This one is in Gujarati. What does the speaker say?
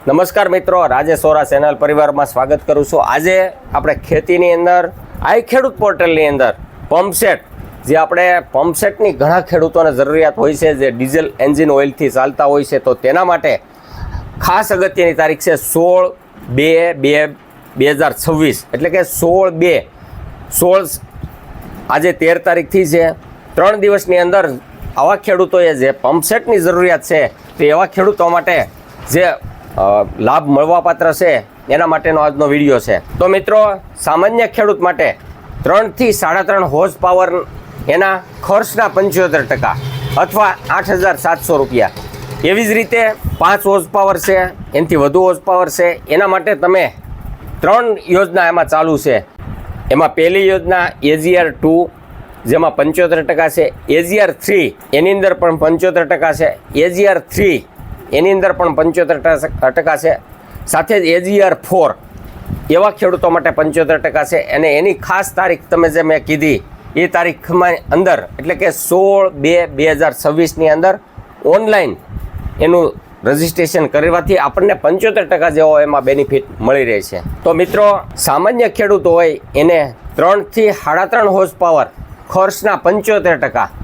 નમસ્કાર મિત્રો, રાજેશ સોરા ચેનલ પરિવારમાં સ્વાગત કરું છું। આજે આપણે ખેતીની અંદર આઈ ખેડૂત પોર્ટલની અંદર પંપસેટ, જે આપણે પંપસેટની ઘણા ખેડૂતોને જરૂરિયાત હોય છે, જે ડીઝલ એન્જિન ઓઇલથી ચાલતા હોય છે, તો તેના માટે ખાસ અગત્યની તારીખ છે 16/2/2026, એટલે કે 16/2/16 આજે 13 તારીખથી છે। 3 દિવસની અંદર આવા ખેડૂતોએ જે પંપસેટની જરૂરિયાત છે તે એવા ખેડૂતો માટે જે લાભ મળવાપાત્ર છે એના માટેનો આજનો વિડીયો છે। તો મિત્રો, સામાન્ય ખેડૂત માટે 3 થી 3.5 હોર્સ પાવર એના ખર્ચના 75% અથવા 8,700 રૂપિયા, એવી જ રીતે 5 હોર્સ પાવર છે, એનાથી વધુ હોર્સ પાવર છે, એના માટે તમે 3 યોજના એમાં ચાલુ છે। એમાં પહેલી યોજના AGR 2, જેમાં 75% છે। AGR 3 એની અંદર પણ 75% છે। AGR 3 એની અંદર પણ 75% છે। સાથે જ AGR 4 એવા ખેડૂતો માટે 75% છે। અને એની ખાસ તારીખ તમે જે મેં કીધી એ તારીખમાં અંદર, એટલે કે 16/2/2026ની અંદર ઓનલાઈન એનું રજિસ્ટ્રેશન કરવાથી આપણને 75% જેવો એમાં બેનિફિટ મળી રહે છે। તો મિત્રો, સામાન્ય ખેડૂતો હોય એને 3 થી 3.5 હોર્સ પાવર ખર્ચના 75%,